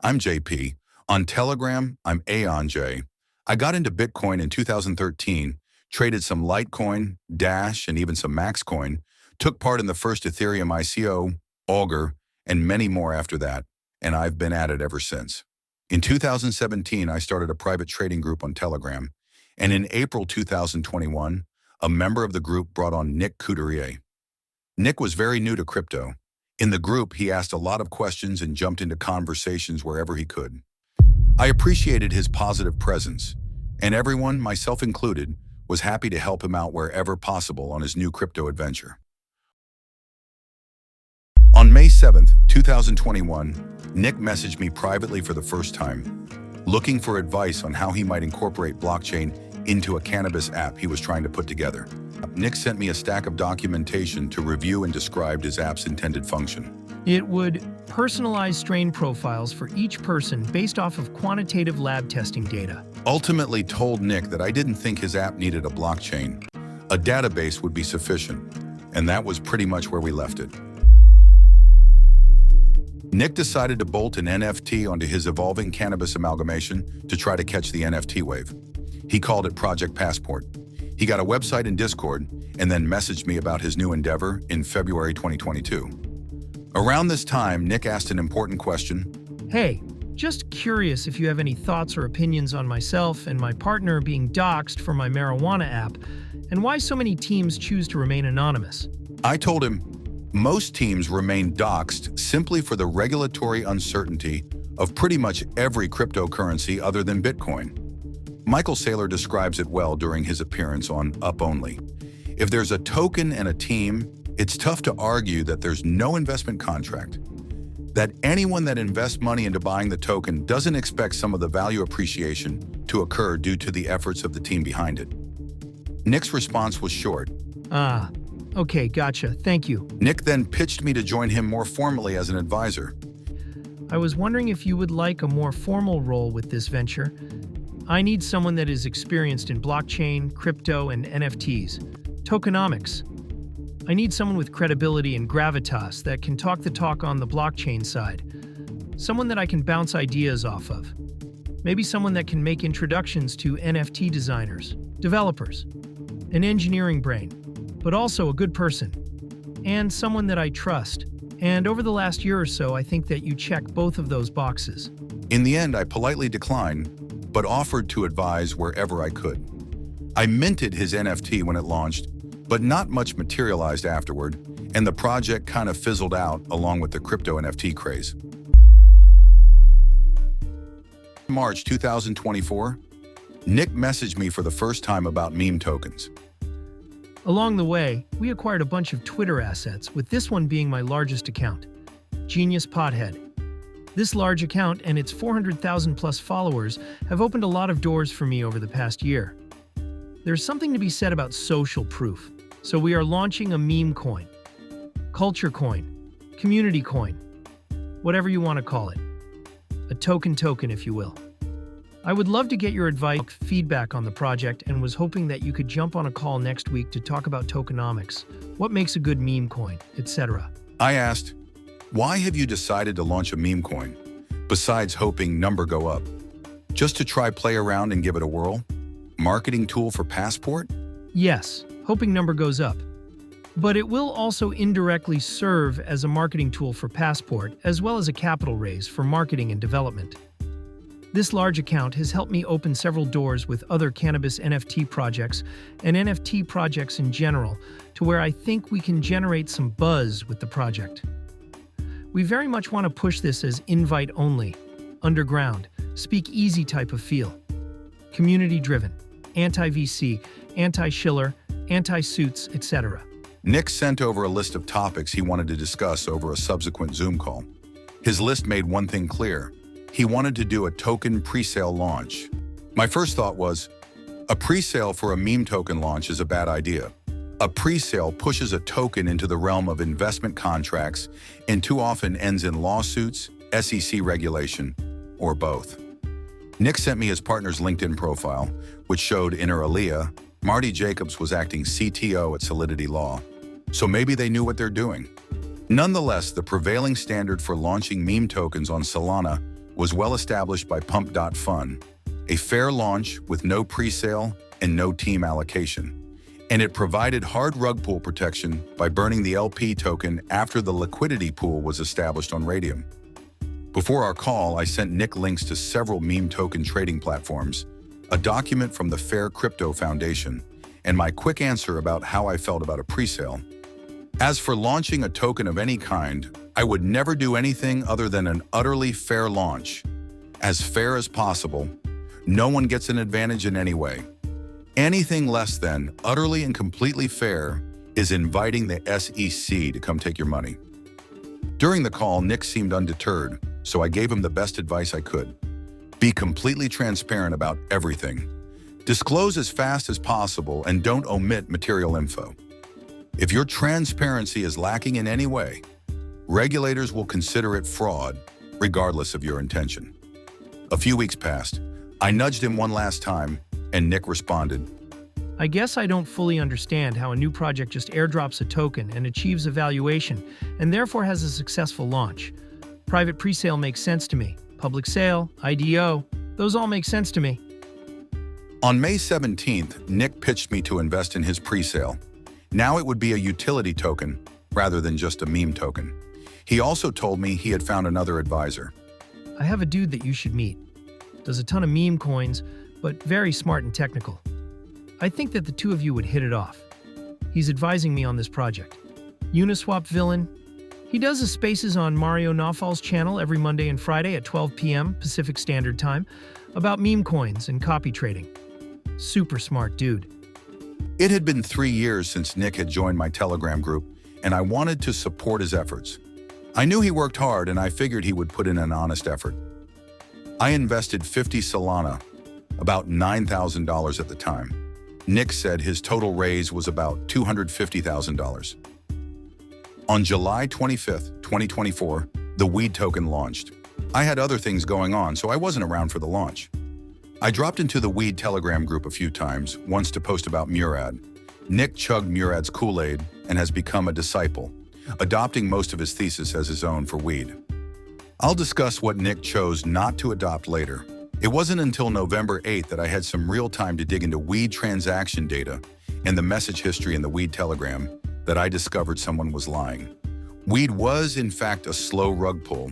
I'm JP. On Telegram, I'm AonJ. I got into Bitcoin in 2013, traded some Litecoin, Dash, and even some Maxcoin, took part in the first Ethereum ICO, Augur, and many more after that, and I've been at it ever since. In 2017, I started a private trading group on Telegram, and in April 2021, a member of the group brought on Nick Couturier. Nick was very new to crypto. In the group, he asked a lot of questions and jumped into conversations wherever he could. I appreciated his positive presence, and everyone, myself included, was happy to help him out wherever possible on his new crypto adventure. On May 7th, 2021, Nick messaged me privately for the first time, looking for advice on how he might incorporate blockchain into a cannabis app he was trying to put together. Nick sent me a stack of documentation to review and described his app's intended function. It would personalize strain profiles for each person based off of quantitative lab testing data. Ultimately told Nick that I didn't think his app needed a blockchain. A database would be sufficient, and that was pretty much where we left it. Nick decided to bolt an NFT onto his evolving cannabis amalgamation to try to catch the NFT wave. He called it Project Passport. He got a website and Discord, and then messaged me about his new endeavor in February 2022. Around this time, Nick asked an important question. Hey, just curious if you have any thoughts or opinions on myself and my partner being doxxed for my marijuana app, and why so many teams choose to remain anonymous. I told him, most teams remain doxxed simply for the regulatory uncertainty of pretty much every cryptocurrency other than Bitcoin. Michael Saylor describes it well during his appearance on Up Only. If there's a token and a team, it's tough to argue that there's no investment contract, that anyone that invests money into buying the token doesn't expect some of the value appreciation to occur due to the efforts of the team behind it. Nick's response was short. Okay, gotcha, thank you. Nick then pitched me to join him more formally as an advisor. I was wondering if you would like a more formal role with this venture. I need someone that is experienced in blockchain, crypto, and NFTs. Tokenomics. I need someone with credibility and gravitas that can talk the talk on the blockchain side. Someone that I can bounce ideas off of. Maybe someone that can make introductions to NFT designers, developers, an engineering brain, but also a good person, and someone that I trust. And over the last year or so, I think that you check both of those boxes. In the end, I politely declined, but offered to advise wherever I could. I minted his NFT when it launched, but not much materialized afterward, and the project kind of fizzled out along with the crypto NFT craze. In March 2024, Nick messaged me for the first time about meme tokens. Along the way, we acquired a bunch of Twitter assets, with this one being my largest account, Genius Pothead. This large account and its 400,000 plus followers have opened a lot of doors for me over the past year. There's something to be said about social proof, so we are launching a meme coin, culture coin, community coin, whatever you want to call it. A token, if you will. I would love to get your advice, feedback on the project, and was hoping that you could jump on a call next week to talk about tokenomics, what makes a good meme coin, etc. I asked, why have you decided to launch a meme coin, besides hoping number go up? Just to try play around and give it a whirl? Marketing tool for Passport? Yes, hoping number goes up. But it will also indirectly serve as a marketing tool for Passport, as well as a capital raise for marketing and development. This large account has helped me open several doors with other cannabis NFT projects and NFT projects in general, to where I think we can generate some buzz with the project. We very much want to push this as invite-only, underground, speak-easy type of feel. Community-driven, anti-VC, anti-Schiller, anti-suits, etc. Nick sent over a list of topics he wanted to discuss over a subsequent Zoom call. His list made one thing clear. He wanted to do a token pre-sale launch. My first thought was, a pre-sale for a meme token launch is a bad idea. A pre-sale pushes a token into the realm of investment contracts and too often ends in lawsuits, SEC regulation, or both. Nick sent me his partner's LinkedIn profile, which showed inter alia, Marty Jacobs was acting CTO at Solidity Law, so maybe they knew what they're doing. Nonetheless, the prevailing standard for launching meme tokens on Solana was well established by Pump.Fun, a fair launch with no pre-sale and no team allocation. And it provided hard rug pull protection by burning the LP token after the liquidity pool was established on Radium. Before our call, I sent Nick links to several meme token trading platforms, a document from the Fair Crypto Foundation, and my quick answer about how I felt about a presale. As for launching a token of any kind, I would never do anything other than an utterly fair launch. As fair as possible. No one gets an advantage in any way. Anything less than utterly and completely fair is inviting the SEC to come take your money. During the call, Nick seemed undeterred, so I gave him the best advice I could. Be completely transparent about everything. Disclose as fast as possible and don't omit material info. If your transparency is lacking in any way, regulators will consider it fraud, regardless of your intention. A few weeks passed. I nudged him one last time, and Nick responded, I guess I don't fully understand how a new project just airdrops a token and achieves a valuation, and therefore has a successful launch. Private presale makes sense to me. Public sale, IDO, those all make sense to me. On May 17th, Nick pitched me to invest in his presale. Now it would be a utility token rather than just a meme token. He also told me he had found another advisor. I have a dude that you should meet. Does a ton of meme coins, but very smart and technical. I think that the two of you would hit it off. He's advising me on this project. Uniswap villain. He does his spaces on Mario Nawfal's channel every Monday and Friday at 12 p.m. Pacific Standard Time about meme coins and copy trading. Super smart dude. It had been 3 years since Nick had joined my Telegram group, and I wanted to support his efforts. I knew he worked hard, and I figured he would put in an honest effort. I invested 50 Solana, about $9,000 at the time. Nick said his total raise was about $250,000. On July 25th, 2024, the weed token launched. I had other things going on, so I wasn't around for the launch. I dropped into the weed Telegram group a few times, once to post about Murad. Nick chugged Murad's Kool-Aid and has become a disciple, adopting most of his thesis as his own for weed. I'll discuss what Nick chose not to adopt later. It wasn't until November 8th that I had some real time to dig into weed transaction data and the message history in the weed Telegram that I discovered someone was lying. Weed was, in fact, a slow rug pull,